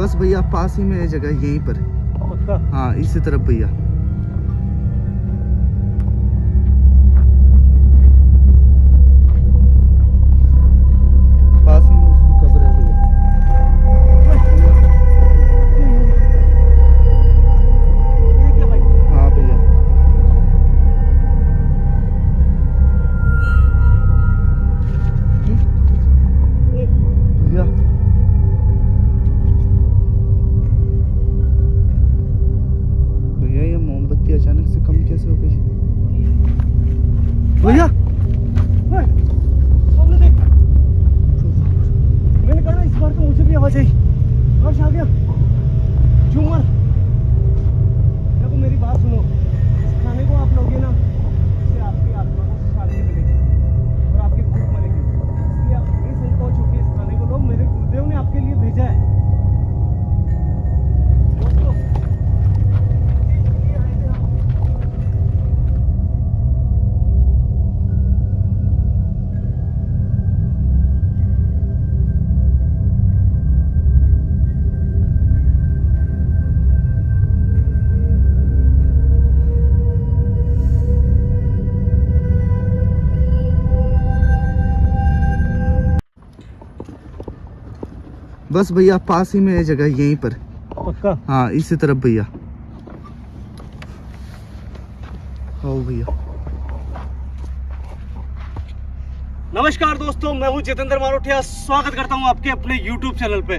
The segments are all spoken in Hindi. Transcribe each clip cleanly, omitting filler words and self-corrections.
बस भैया पास ही में है जगह, यहीं पर। पक्का? हाँ इसी तरफ भैया। पास ही में उसकी कब्र है भैया। ये क्या भाई? हाँ भैया। भैया भैया ये मोमबत्ती अचानक से कम कैसे हो गई भैया? ओए, सामने देख। मैंने कहा ना इस बार तो मुझे भी आवाज आई। हर्ष आ गया। झूमर। देखो मेरी बात सुनो, इस खाने को आप लोगे ना, इससे आपकी आत्मा को शांति मिलेगी और आपकी भूख मरेगी। इसलिए आप निसंकोच होकर इस खाने को लो, मेरे गुरुदेव ने आपके लिए भेजा है। दोस्तों, इस चीज के लिए आए थे हम। बस भैया पास ही में है जगह, यहीं पर। पक्का? हाँ इसी तरफ भैया। आओ भैया। नमस्कार दोस्तों, मैं हूं जितेंद्र मारोठिया। स्वागत करता हूं आपके अपने YouTube चैनल पे।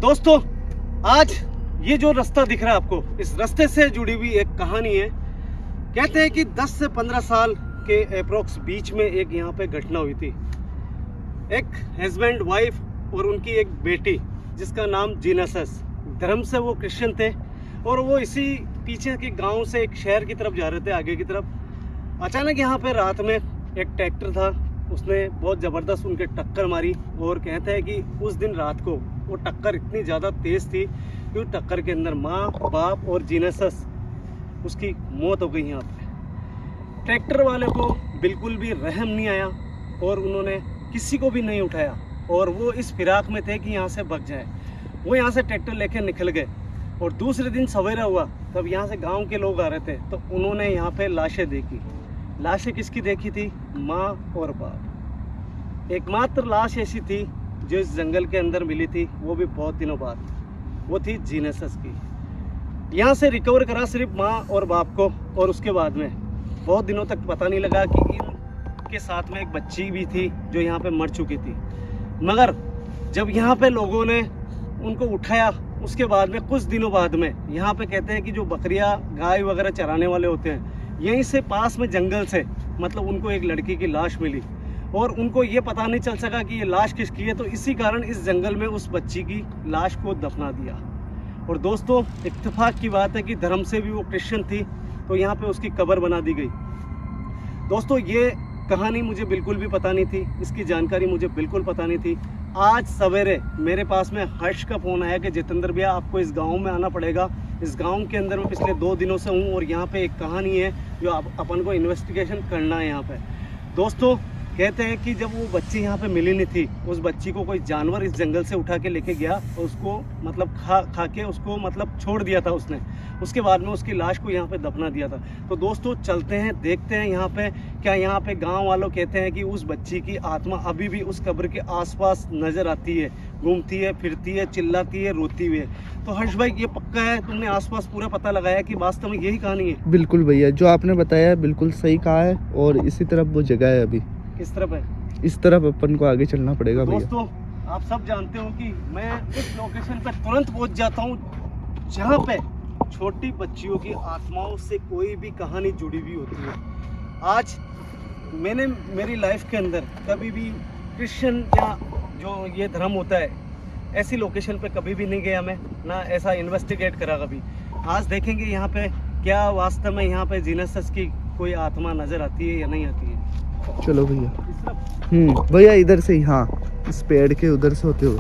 दोस्तों, आज ये जो रास्ता दिख रहा है आपको, इस रास्ते से जुड़ी हुई एक कहानी है। कहते हैं कि 10 से 15 साल के अप्रोक्स बीच में एक यहाँ पे घटना हुई थी। एक हस्बैंड वाइफ और उनकी एक बेटी जिसका नाम जीनसस, धर्म से वो क्रिश्चियन थे और वो इसी पीछे के गांव से एक शहर की तरफ जा रहे थे, आगे की तरफ। अचानक यहाँ पे रात में एक ट्रैक्टर था, उसने बहुत ज़बरदस्त उनके टक्कर मारी और कहते हैं कि उस दिन रात को वो टक्कर इतनी ज़्यादा तेज़ थी कि उस टक्कर के अंदर माँ, बाप और जीनसस उसकी मौत हो गई। यहाँ पे ट्रैक्टर वाले को बिल्कुल भी रहम नहीं आया और उन्होंने किसी को भी नहीं उठाया और वो इस फिराक में थे कि यहाँ से भाग जाए। वो यहाँ से ट्रैक्टर लेके निकल गए और दूसरे दिन सवेरा हुआ तब यहाँ से गांव के लोग आ रहे थे तो उन्होंने यहाँ पे लाशें देखी। लाशें किसकी देखी थी? माँ और बाप। एकमात्र लाश ऐसी थी जो इस जंगल के अंदर मिली थी, वो भी बहुत दिनों बाद। वो थी जीनसस की। यहाँ से रिकवर करा सिर्फ माँ और बाप को और उसके बाद में बहुत दिनों तक पता नहीं लगा कि इनके साथ में एक बच्ची भी थी जो यहाँ पे मर चुकी थी। मगर जब यहाँ पे लोगों ने उनको उठाया उसके बाद में कुछ दिनों बाद में यहाँ पे कहते हैं कि जो बकरियाँ गाय वगैरह चराने वाले होते हैं, यहीं से पास में जंगल से मतलब उनको एक लड़की की लाश मिली और उनको ये पता नहीं चल सका कि ये लाश किसकी है। तो इसी कारण इस जंगल में उस बच्ची की लाश को दफना दिया। और दोस्तों, इत्तेफाक की बात है कि धर्म से भी वो क्रिश्चियन थी तो यहाँ पे उसकी कब्र बना दी गई। दोस्तों, ये कहानी मुझे बिल्कुल भी पता नहीं थी, इसकी जानकारी मुझे बिल्कुल पता नहीं थी। आज सवेरे मेरे पास में हर्ष का फ़ोन आया कि जितेंद्र भैया आपको इस गांव में आना पड़ेगा। इस गांव के अंदर मैं पिछले 2 दिनों से हूं और यहाँ पे एक कहानी है जो अपन को इन्वेस्टिगेशन करना है यहाँ पे। दोस्तों, कहते हैं कि जब वो बच्ची यहाँ पे मिली नहीं थी, उस बच्ची को कोई जानवर इस जंगल से उठा के लेके गया और उसको मतलब खा के उसको मतलब छोड़ दिया था उसने। उसके बाद में उसकी लाश को यहाँ पे दफना दिया था। तो दोस्तों, चलते हैं देखते हैं यहाँ पे क्या यहाँ पे गांव वालों कहते हैं कि उस बच्ची की आत्मा अभी भी उस कब्र के आसपास नजर आती है, घूमती है, फिरती है, चिल्लाती है, रोती हुई है। तो हर्ष भाई, ये पक्का है तुमने आसपास पूरा पता लगाया कि वास्तव में यही कहानी है? बिल्कुल भैया, जो आपने बताया बिल्कुल सही कहा है और इसी तरफ वो जगह है। अभी किस तरफ है? इस तरफ अपन को आगे चलना पड़ेगा भैया। दोस्तों, आप सब जानते हो कि मैं उस लोकेशन पर तुरंत पहुंच जाता हूं जहां पे छोटी बच्चियों की आत्माओं से कोई भी कहानी जुड़ी हुई होती है। आज मैंने मेरी लाइफ के अंदर कभी भी क्रिश्चियन या जो ये धर्म होता है ऐसी लोकेशन पे कभी भी नहीं गया मैं, ना ऐसा इन्वेस्टिगेट करा कभी। आज देखेंगे यहाँ पे क्या वास्तव में यहाँ पे जीनसस की कोई आत्मा नजर आती है या नहीं आती है। चलो भैया। भैया इधर से ही, हाँ इस पेड़ के उधर से होते हुए।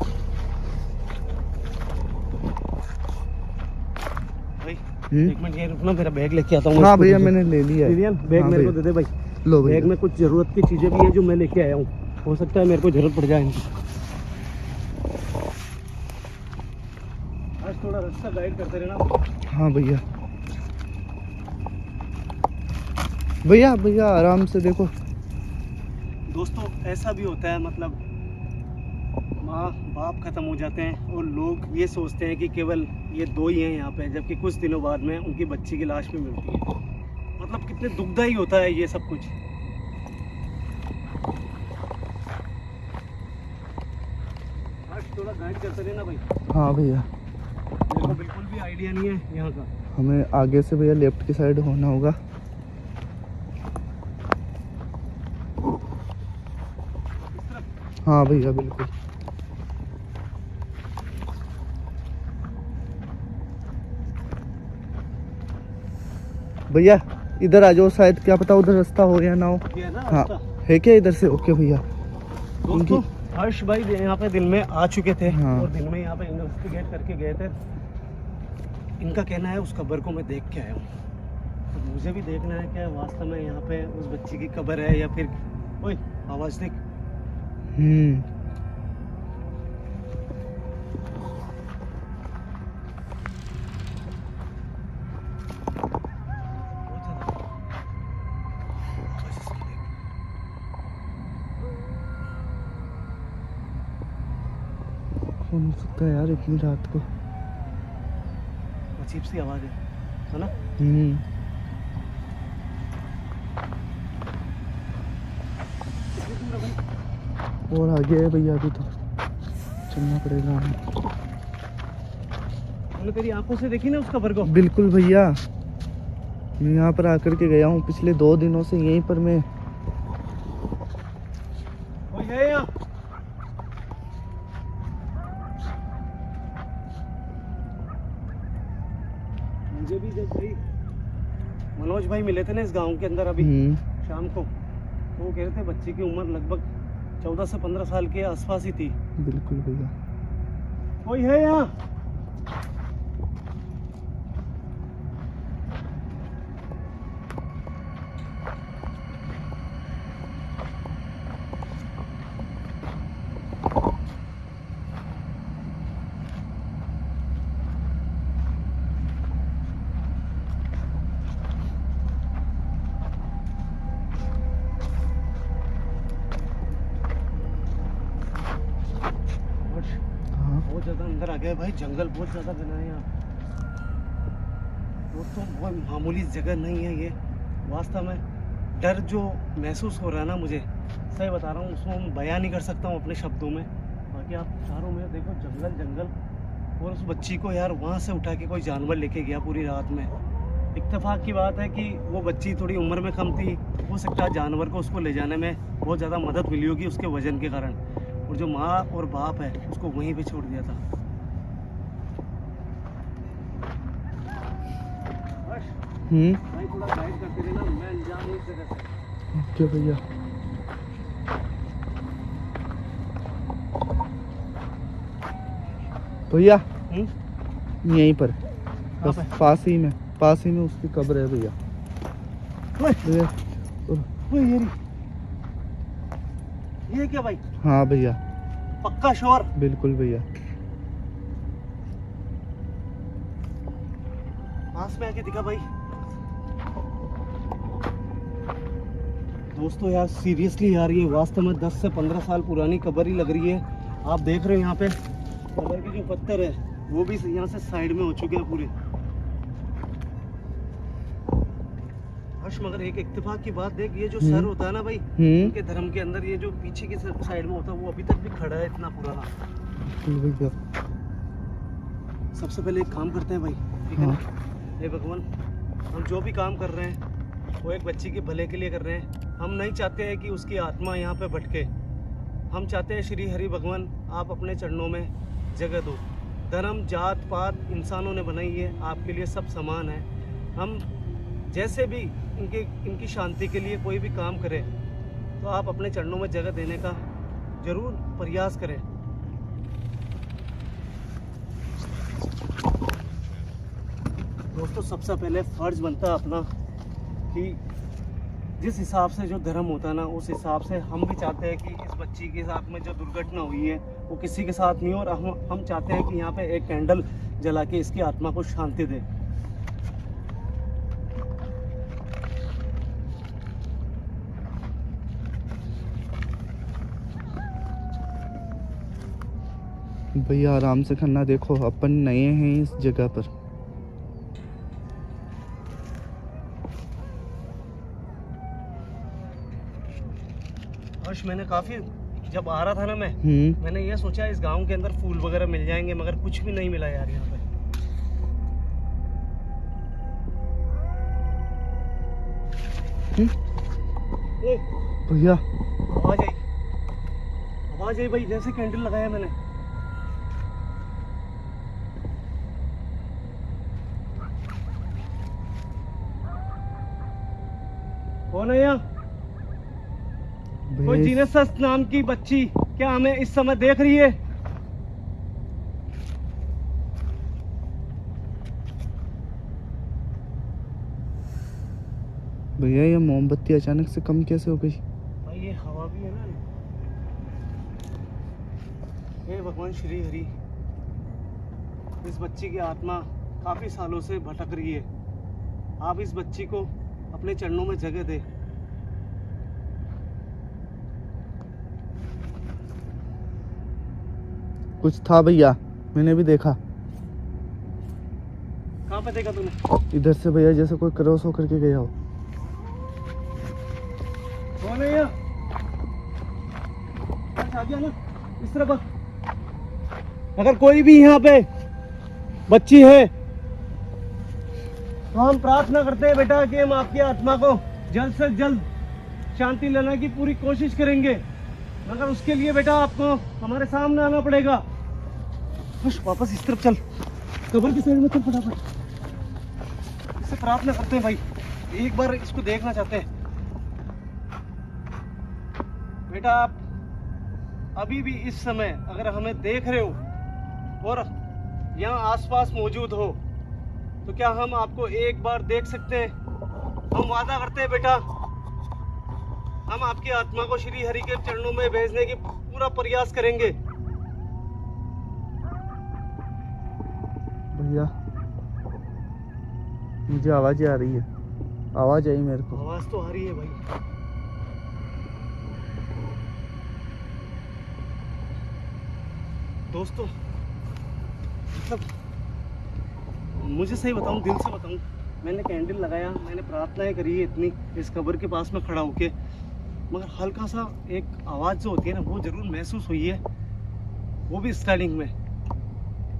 भाई एक मिनट ये रुकना, मेरा बैग लेके आता हूँ। हाँ भैया, मैंने ले लिया है। बैग हाँ मेरे को भैया। दे दे भाई। लो भैया। बैग में कुछ जरूरत की चीजें भी है जो मैं लेके आया हूँ, हो सकता है मेरे को जरूरत पड़ जाए इनकी। थोड़ा रास्ता गाइड करते रहना। हाँ भैया। भैया भैया आराम से देखो। दोस्तों ऐसा भी होता है, मतलब माँ बाप खत्म हो जाते हैं और लोग ये सोचते हैं कि केवल ये दो ही हैं यहाँ पे, जबकि कुछ दिनों बाद में उनकी बच्ची की लाश भी मिलती है। मतलब कितने दुखदाई होता है ये सब कुछ। थोड़ा गाइड करते रहना भाई। हाँ भैया। मेरे को बिल्कुल भी आइडिया नहीं है यहाँ का। हमें आगे से भैया लेफ्ट की साइड होना होगा। हाँ भैया बिल्कुल। भैया इधर आ जाओ, शायद क्या पता उधर रास्ता हो या ना हो। ये है ना हाँ रास्ता? है क्या इधर से? ओके भैया। दोस्तों हर्ष भाई यहाँ पे दिन में आ चुके थे। हाँ। और दिन में यहाँ पे इन्वेस्टिगेट करके गए थे। इनका कहना है उस कब्र को मैं देख के आया हूँ, तो मुझे भी देखना है क्या वास्तव में यहाँ पे उस बच्ची की कब्र है या फिर। ओए आवाज देख। कौन हो सकता है यार इतनी रात को? अजीब सी आवाज है ना? और आगे है भैया, अभी तो चलना पड़ेगा हमें। तूने तेरी आंखों से देखी ना उस कब्र को? बिल्कुल भैया, मैं यहाँ पर आकर के गया हूँ पिछले 2 दिनों से, यहीं पर मैं। कोई है यहाँ? मुझे भी जब भाई मनोज भाई मिले थे ना इस गांव के अंदर अभी शाम को, तो वो कह रहे थे बच्ची की उम्र लगभग 14 से 15 साल के आसपास ही थी। बिल्कुल भैया। कोई है यहाँ? बहुत ज्यादा अंदर आ गया भाई, जंगल बहुत ज्यादा घना है यहाँ। दोस्तों बहुत मामूली जगह नहीं है ये। वास्तव में डर जो महसूस हो रहा है ना मुझे, सही बता रहा हूँ, उसको मैं बयां नहीं कर सकता हूँ अपने शब्दों में। बाकी आप चारों में देखो जंगल जंगल, और उस बच्ची को यार वहाँ से उठा के कोई जानवर लेके गया पूरी रात में। इत्तेफाक की बात है कि वो बच्ची थोड़ी उम्र में कम थी, हो सकता है जानवर को उसको ले जाने में बहुत ज़्यादा मदद मिली होगी उसके वजन के कारण, और जो माँ और बाप है उसको वहीं पे छोड़ दिया था। भाई थोड़ा गाइड करते रहना, मैं अनजान हूं इस जगह से। ओके भैया। भैया यहीं पर बस पास ही में उसकी कब्र है भैया। भैया ये क्या भाई? हाँ भैया। पक्का श्योर? बिल्कुल भैया। पास में आके दिखा भाई। दोस्तों यार सीरियसली यार ये वास्तव में 10 से 15 साल पुरानी कब्र ही लग रही है। आप देख रहे हो यहाँ पे कब्र के जो पत्थर है वो भी यहाँ से साइड में हो चुके हैं पूरे। हर्ष मगर एक इत्तेफाक की बात देख, ये जो सर होता है ना भाई उनके धर्म के अंदर, ये जो पीछे की साइड में होता है वो अभी तक भी खड़ा है, इतना पुराना। सबसे पहले एक काम करते हैं भाई, ठीक है ना? हे भगवान, हम जो भी काम कर रहे हैं वो एक बच्ची के भले के लिए कर रहे हैं। हम नहीं चाहते हैं कि उसकी आत्मा यहाँ पे भटके। हम चाहते हैं श्री हरि भगवान आप अपने चरणों में जगह दो। धर्म जात पात इंसानों ने बनाई है, आपके लिए सब समान है। हम जैसे भी इनकी शांति के लिए कोई भी काम करें तो आप अपने चरणों में जगह देने का जरूर प्रयास करें। दोस्तों सबसे पहले फर्ज बनता है अपना कि जिस हिसाब से जो धर्म होता है ना, उस हिसाब से हम भी चाहते हैं कि इस बच्ची के साथ में जो दुर्घटना हुई है वो किसी के साथ नहीं हो। और हम चाहते हैं कि यहाँ पे एक कैंडल जला के इसकी आत्मा को शांति दे। भैया आराम से करना, देखो अपन नए हैं इस जगह पर। हर्ष, मैंने काफी जब आ रहा था ना मैंने ये सोचा इस गांव के अंदर फूल वगैरह मिल जाएंगे, मगर कुछ भी नहीं मिला यार यहाँ पे। भैया आवाज आई भाई, जैसे कैंडल लगाया मैंने। कौन है यहाँ? कोई जीनेसस नाम की बच्ची क्या हमें इस समय देख रही है? भैया ये मोमबत्ती अचानक से कम कैसे हो गई? भाई ये हवा भी है ना। हे भगवान श्री हरि, इस बच्ची की आत्मा काफी सालों से भटक रही है। आप इस बच्ची को अपने चरणों में जगह दे। कुछ था भैया, मैंने भी देखा। कहाँ पे देखा तूने? इधर से भैया, जैसे कोई क्रॉस होकर के गया हो। कौन है यहाँ? आ गया ना इस तरफ। अगर कोई भी यहाँ पे बच्ची है तो हम प्रार्थना करते हैं बेटा कि हम आपकी आत्मा को जल्द से जल्द शांति लाने की पूरी कोशिश करेंगे, मगर उसके लिए बेटा आपको हमारे सामने आना पड़ेगा। बस वापस इस तरफ चल, कब्र की साइड में चल फटाफट। इससे प्रार्थना करते हैं भाई, एक बार इसको देखना चाहते हैं। बेटा आप अभी भी इस समय अगर हमें देख रहे हो और यहाँ आसपास मौजूद हो तो क्या हम आपको एक बार देख सकते हैं? हम वादा करते हैं बेटा, हम आपकी आत्मा को श्री हरि के चरणों में भेजने की पूरा प्रयास करेंगे। भैया मुझे आवाज आ रही है, आवाज आई मेरे को। आवाज तो आ रही है भाई। दोस्तों मतलब मुझे सही बताऊं, दिल से बताऊं, मैंने कैंडल लगाया, मैंने प्रार्थनाएं करी है इतनी इस कब्र के पास में खड़ा होके, मगर हल्का सा एक आवाज़ जो होती है ना वो ज़रूर महसूस हुई है, वो भी स्टार्टिंग में।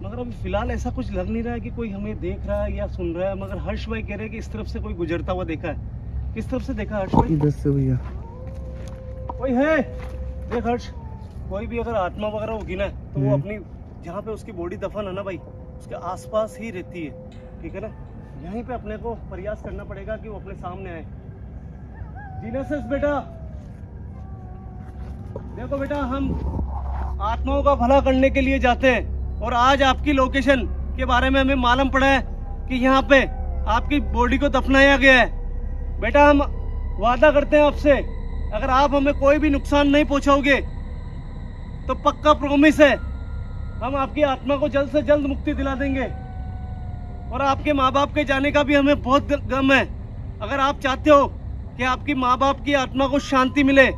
मगर अभी फ़िलहाल ऐसा कुछ लग नहीं रहा है कि कोई हमें देख रहा है या सुन रहा है। मगर हर्ष भाई कह रहे हैं कि इस तरफ से कोई गुजरता हुआ देखा है। किस तरफ से देखा हर्ष भाई? इधर से भैया। कोई है? देख हर्ष, कोई भी अगर आत्मा वगैरह होगी ना तो वो अपनी जहाँ पे उसकी बॉडी दफन है ना भाई, उसके आसपास ही रहती है, ठीक है ना। यहीं पे अपने को प्रयास करना पड़ेगा कि वो अपने सामने आए। जीनेसस बेटा देखो बेटा, हम आत्माओं का भला करने के लिए जाते हैं और आज आपकी लोकेशन के बारे में हमें मालूम पड़ा है कि यहाँ पे आपकी बॉडी को दफनाया गया है। बेटा हम वादा करते हैं आपसे, अगर आप हमें कोई भी नुकसान नहीं पहुंचाओगे तो पक्का प्रॉमिस है हम आपकी आत्मा को जल्द से जल्द मुक्ति दिला देंगे। और आपके माँ बाप के जाने का भी हमें बहुत गम है। अगर आप चाहते हो कि आपकी माँ बाप की आत्मा को शांति मिले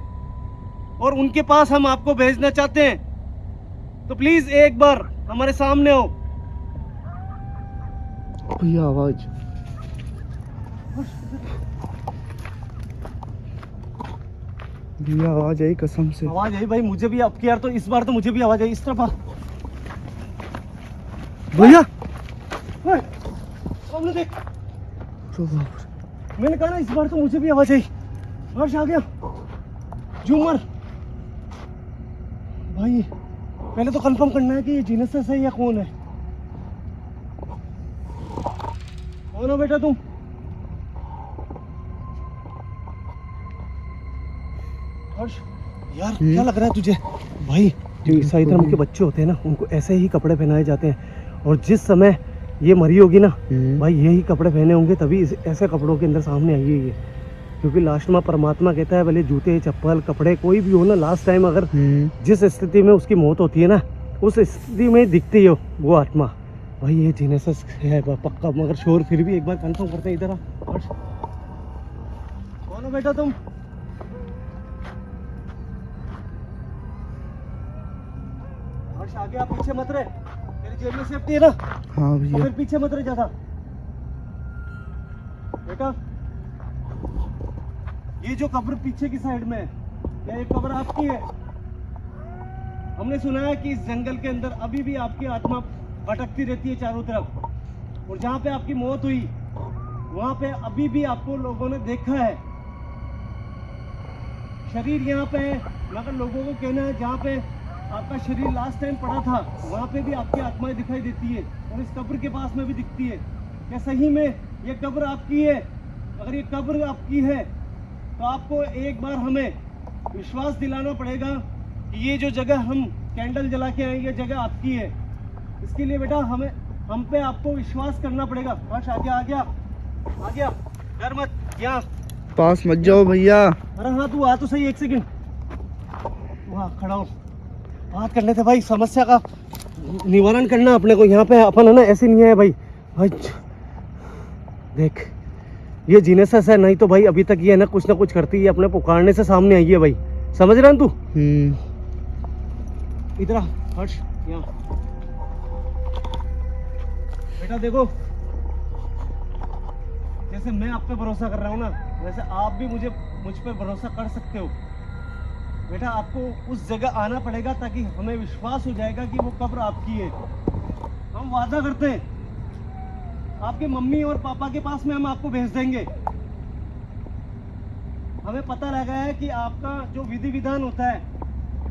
और उनके पास हम आपको भेजना चाहते हैं तो प्लीज एक बार हमारे सामने हो। भैया आवाज, भैया आवाज आई कसम से। आवाज आई भाई, मुझे भी आपकी यार, तो इस बार तो मुझे भी आवाज आई। इस तरफ आ भैया, सामने देख। तो बाप, मैंने कहा ना इस बार तो मुझे भी आवाज आई। हर्ष आ गया, झूमर भाई पहले तो कंफर्म करना है कि ये जीनेसस है या कौन है। कौन हो बेटा तुम? हर्ष यार क्या लग रहा है तुझे? भाई जो ईसाई धर्म के बच्चे होते हैं ना उनको ऐसे ही कपड़े पहनाए जाते हैं, और जिस समय ये मरी होगी ना भाई यही कपड़े पहने होंगे, तभी ऐसे कपड़ों के अंदर सामने आई है ये। क्योंकि लास्ट में परमात्मा कहता है भले जूते चप्पल कपड़े कोई भी हो ना, लास्ट टाइम अगर जिस स्थिति में उसकी मौत होती है ना उस स्थिति में दिखती है वो आत्मा। भाई ये जीनेसिस है पक्का, मगर शोर फिर भी एक बार कंफर्म करते हैं। इधर आ हर्ष, कौन हो बेटा तुम? हर्ष आगे आप पीछे मत रहे, तेरी जेब में सेफ्टी है ना? हाँ तो भैया। फिर पीछे मत रहे ज्यादा बेटा। ये जो कब्र पीछे की साइड में है, क्या ये कब्र आपकी है? हमने सुना है कि इस जंगल के अंदर अभी भी आपकी आत्मा भटकती रहती है चारों तरफ, और जहाँ पे आपकी मौत हुई वहाँ पे अभी भी आपको लोगों ने देखा है। शरीर यहाँ पे है, मगर लोगों को कहना है जहाँ पे आपका शरीर लास्ट टाइम पड़ा था वहाँ पे भी आपकी आत्माएं दिखाई देती है, और इस कब्र के पास में भी दिखती है। क्या सही में ये कब्र आपकी है? अगर ये कब्र आपकी है तो आपको एक बार हमें विश्वास दिलाना पड़ेगा कि ये जो जगह हम कैंडल जला के आए, ये जगह आपकी है। इसके लिए बेटा हम पे आपको विश्वास करना पड़ेगा। बस आ गया, डर मत, यहाँ पास मत जाओ भैया। अरे हाँ तू आ तो सही, एक सेकंड तू हाँ खड़ा हो। बात करने थे भाई, समस्या का निवारण करना अपने को। यहाँ पे अपन है ना, ऐसे नहीं है भाई। देख ये जीनेसिस है, नहीं तो भाई अभी तक ये है ना कुछ करती है, अपने पुकारने से सामने आई है भाई। समझ रहा है तू? इधर आ हर्ष, यहाँ बेटा देखो, जैसे मैं आप पे भरोसा कर रहा हूँ ना, वैसे आप भी मुझ पे भरोसा कर सकते हो। बेटा आपको उस जगह आना पड़ेगा ताकि हमें विश्वास हो जाएगा कि वो कब्र आपकी है। हम वादा करते हैं आपके मम्मी और पापा के पास में हम आपको भेज देंगे। हमें पता लगा है कि आपका जो विधि विधान होता है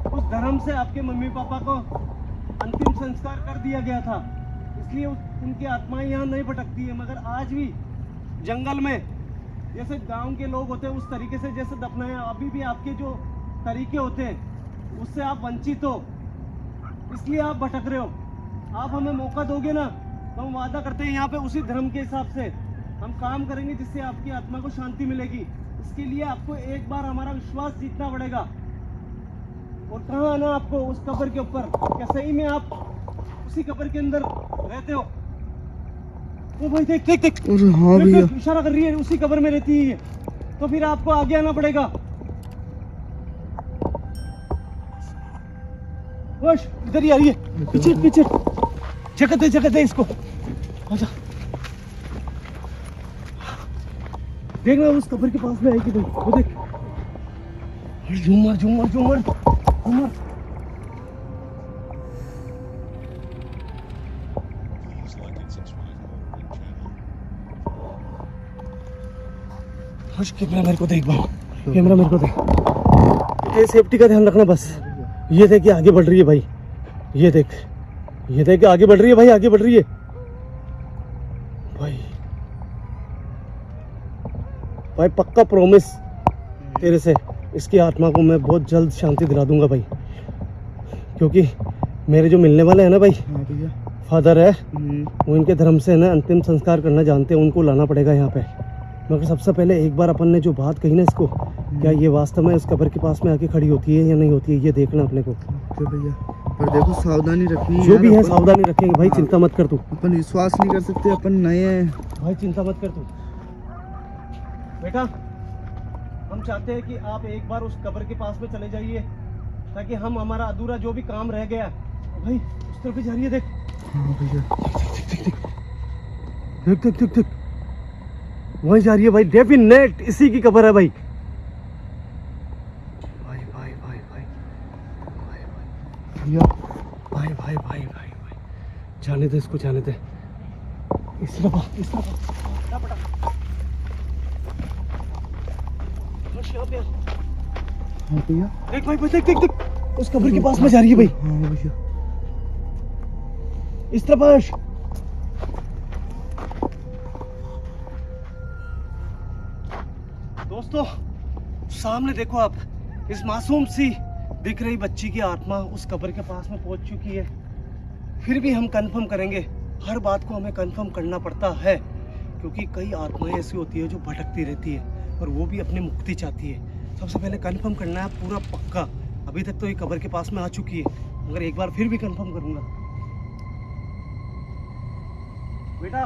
उस धर्म से आपके मम्मी पापा को अंतिम संस्कार कर दिया गया था, इसलिए उनकी आत्माएं यहाँ नहीं भटकती है। मगर आज भी जंगल में जैसे गांव के लोग होते हैं उस तरीके से जैसे दफनाया, अभी भी आपके जो तरीके होते हैं उससे आप वंचित हो, इसलिए आप भटक रहे हो। आप हमें मौका दोगे ना तो हम वादा करते हैं यहाँ पे उसी धर्म के हिसाब से हम काम करेंगे जिससे आपकी आत्मा को शांति मिलेगी। इसके लिए आपको एक बार हमारा विश्वास जीतना पड़ेगा। और कहाँ आना आपको? उस कब्र के ऊपर। क्या सही में आप उसी कब्र के अंदर रहते हो? ओ भाई देख देख देख, हाँ भैया इशारा कर रही है, उसी कब्र में रहती है। तो फिर आपको आगे आना पड़ेगा। इधर ही आ रही है, पीछे पीछे। जगह दे इसको। आजा, देखना उस कब्र के पास में आएगी भाई, वो देख। झूमर। हर्ष कैमरा मेरे को दे एक बार, कैमरा मेरे को दे। ये सेफ्टी का ध्यान रखना बस। ये देख, आगे बढ़ रही है भाई। ये देख आगे बढ़ रही है भाई, आगे बढ़ रही है भाई। पक्का प्रॉमिस तेरे से, इसकी आत्मा को मैं बहुत जल्द शांति दिला दूंगा भाई। क्योंकि मेरे जो मिलने वाले हैं ना भाई, फादर है, वो इनके धर्म से है ना अंतिम संस्कार करना जानते हैं, उनको लाना पड़ेगा यहाँ पे। मगर सबसे पहले एक बार अपन ने जो बात कही ना इसको, क्या ये वास्तव में इस कब्र के पास में आके खड़ी होती है या नहीं होती है, ये देखना अपने को। तो भैया पर देखो सावधानी रखनी है, जो भी है सावधानी रखेंगे भाई। चिंता मत कर तू, अपन विश्वास नहीं कर सकते, अपन नए हैं भाई। चिंता मत कर तू बेटा। हम चाहते हैं कि आप एक बार उस कब्र के पास में चले जाइए ताकि हम हमारा अधूरा जो भी काम रह गया भाई, उस तरफ भी जा रही है। देख देख वहीं जा रही है भाई। डेफिनेट इसी की कब्र है भाई। भाई जाने दे इसको, जाने दे। इस तरफ भैया। देख भाई, देख उस कब्र के पास में जा रही है भाई। हाँ भैया, इस तरफ। दोस्तों सामने देखो आप, इस मासूम सी दिख रही बच्ची की आत्मा उस कब्र के पास में पहुंच चुकी है। फिर भी हम कंफर्म करेंगे, हर बात को हमें कंफर्म करना पड़ता है क्योंकि कई आत्माएं ऐसी होती है जो भटकती रहती है और वो भी अपनी मुक्ति चाहती है। सबसे पहले कंफर्म करना है पूरा पक्का। अभी तक तो ये कब्र के पास में आ चुकी है, मगर एक बार फिर भी कंफर्म करूंगा। बेटा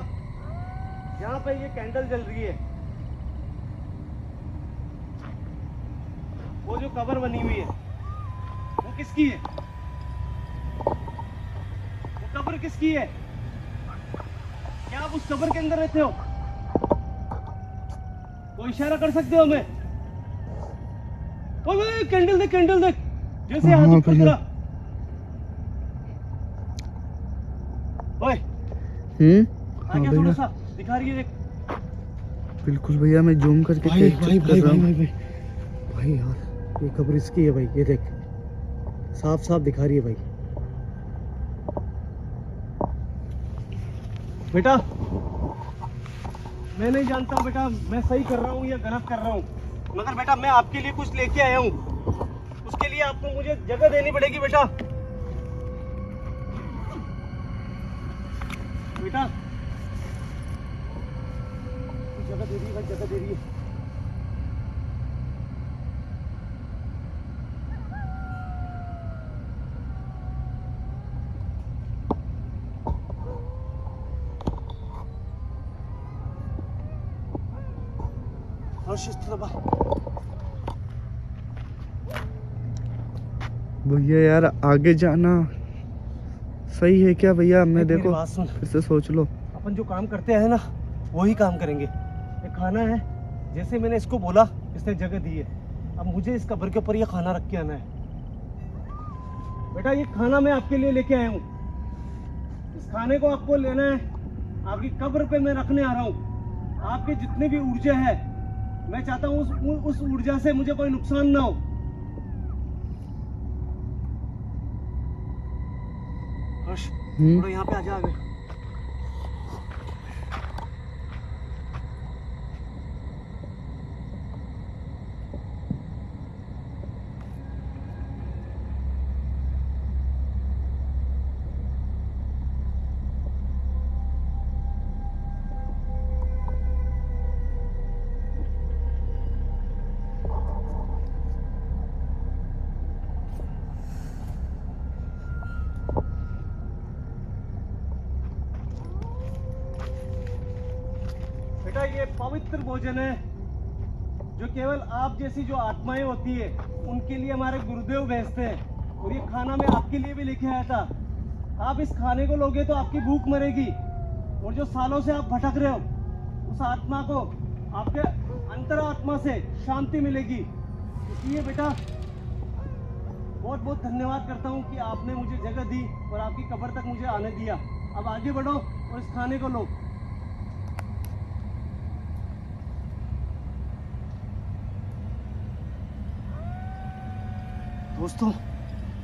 यहाँ पे ये कैंडल जल रही है, वो जो कब्र बनी हुई है वो किसकी है? वो कब्र किसकी है? क्या आप उस कब्र के अंदर रहते हो? कोई इशारा कर सकते हो हमें? ओए कैंडल देख, कैंडल देख, जैसे हाथ ऊपर करा। ओए आगे थोड़ा सा दिखा रही है, देख। बिल्कुल भैया, मैं जूम करके भाई चेक भाई कर भाई रहा भाई हूँ। भाई भाई भाई यार, ये कब्र इसकी है भाई, ये देख, साफ साफ दिखा रही है भाई। बेटा मैं नहीं जानता बेटा, मैं सही कर रहा हूँ या गलत कर रहा हूँ, मगर बेटा मैं आपके लिए कुछ लेके आया हूँ, उसके लिए आपको मुझे जगह देनी पड़ेगी बेटा। बेटा जगह दे रही है भाई, जगह दे रही है। भैया यार आगे जाना सही है क्या भैया? मैं मेरी देखो बात सुन, फिर से सोच लो। अपन जो काम करते हैं ना वही काम करेंगे। ये खाना है, जैसे मैंने इसको बोला इसने जगह दी है, अब मुझे इस कब्र के ऊपर ये खाना रख के आना है। बेटा ये खाना मैं आपके लिए लेके आया हूँ, इस खाने को आपको लेना है, आपकी कब्र पे मैं रखने आ रहा हूँ। आपके जितने भी ऊर्जा है, मैं चाहता हूँ उस ऊर्जा से मुझे कोई नुकसान ना हो। हर्ष थोड़ा यहाँ पे आ जा आगे। बेटा ये पवित्र भोजन है जो केवल आप जैसी जो आत्माएं होती है उनके लिए हमारे गुरुदेव भेजते हैं, और ये खाना मैं आपके लिए भी लेके आया था। आप इस खाने को लोगे तो आपकी भूख मरेगी, और जो सालों से आप भटक रहे हो उस आत्मा को, आपके अंतरात्मा से शांति मिलेगी। इसलिए बेटा बहुत बहुत धन्यवाद करता हूँ कि आपने मुझे जगह दी और आपकी कब्र तक मुझे आने दिया। अब आगे बढ़ो और इस खाने को लो। दोस्तों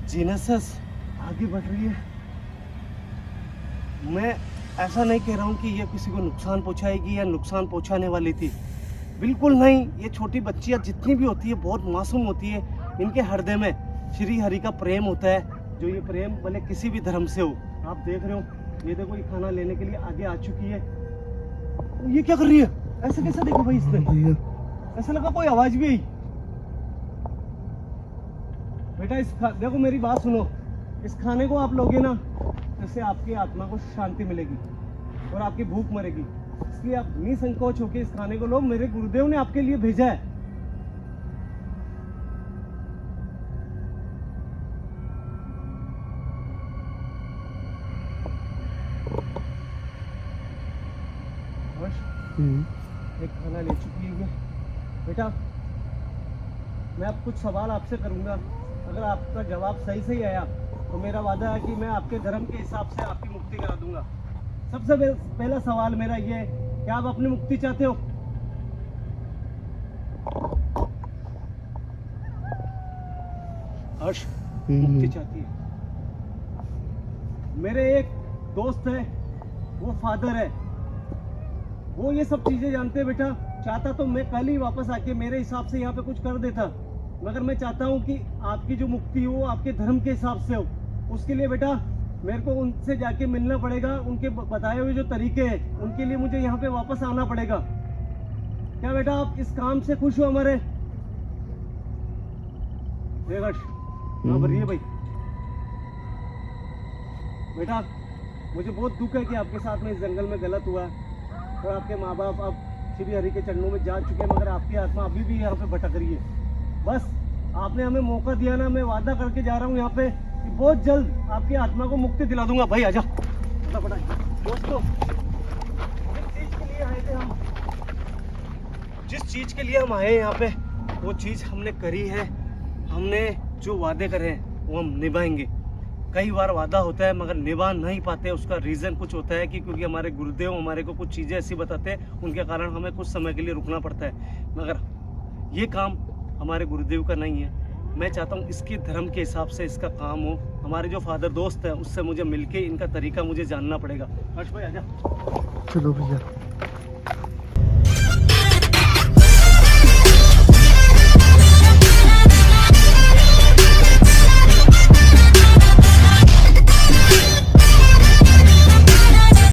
जीनसस आगे बढ़ रही है। मैं ऐसा नहीं कह रहा हूँ कि ये किसी को नुकसान पहुँचाएगी या नुकसान पहुँचाने वाली थी, बिल्कुल नहीं। ये छोटी बच्चियाँ जितनी भी होती है बहुत मासूम होती है, इनके हृदय में श्री हरि का प्रेम होता है, जो ये प्रेम भले किसी भी धर्म से हो। आप देख रहे हो, ये देखो ये खाना लेने के लिए आगे आ चुकी है। ये क्या कर रही है? ऐसे कैसे देखो भाई इसने, ऐसा लगा कोई आवाज भी आई। बेटा देखो मेरी बात सुनो, इस खाने को आप लोगे ना, इससे आपकी आत्मा को शांति मिलेगी और आपकी भूख मरेगी। इसलिए आप निसंकोच होकर इस खाने को लो, मेरे गुरुदेव ने आपके लिए भेजा है। एक खाना ले चुकी है बेटा। मैं अब कुछ सवाल आपसे करूंगा, अगर आपका जवाब सही सही आया तो मेरा वादा है कि मैं आपके धर्म के हिसाब से आपकी मुक्ति करा दूंगा। सबसे पहला सवाल मेरा ये है, क्या आप अपनी मुक्ति चाहते हो? हर्ष मुक्ति चाहती है। मेरे एक दोस्त है, वो फादर है, वो ये सब चीजें जानते हैं बेटा। चाहता तो मैं कल ही वापस आके मेरे हिसाब से यहाँ पे कुछ कर देता, मगर मैं चाहता हूँ कि आपकी जो मुक्ति हो आपके धर्म के हिसाब से हो। उसके लिए बेटा मेरे को उनसे जाके मिलना पड़ेगा, उनके बताए हुए जो तरीके हैं उनके लिए मुझे यहाँ पे वापस आना पड़ेगा। क्या बेटा आप इस काम से खुश हो हमारे? हाँ भरिए भाई। बेटा मुझे बहुत दुख है कि आपके साथ में इस जंगल में गलत हुआ और आपके माँ बाप अब श्री हरि के चरणों में जा चुके हैं, मगर आपकी आत्मा अभी भी यहाँ पे भटक रही है। बस आपने हमें मौका दिया ना, मैं वादा करके जा रहा हूँ यहाँ पे कि बहुत जल्द आपकी आत्मा को मुक्ति दिला दूंगा। भाई आजा दोस्तों, जिस चीज़ के लिए हम आए यहाँ पे वो चीज़ हमने करी है। हमने जो वादे करे हैं वो हम निभाएंगे। कई बार वादा होता है मगर निभा नहीं पाते, उसका रीज़न कुछ होता है कि क्योंकि हमारे गुरुदेव हमारे को कुछ चीज़ें ऐसी बताते हैं, उनके कारण हमें कुछ समय के लिए रुकना पड़ता है। मगर ये काम हमारे गुरुदेव का नहीं है। मैं चाहता हूँ इसके धर्म के हिसाब से इसका काम हो। हमारे जो फादर दोस्त हैं उससे मुझे मिलके इनका तरीका मुझे जानना पड़ेगा। हर्ष भाई आजा। चलो भैया।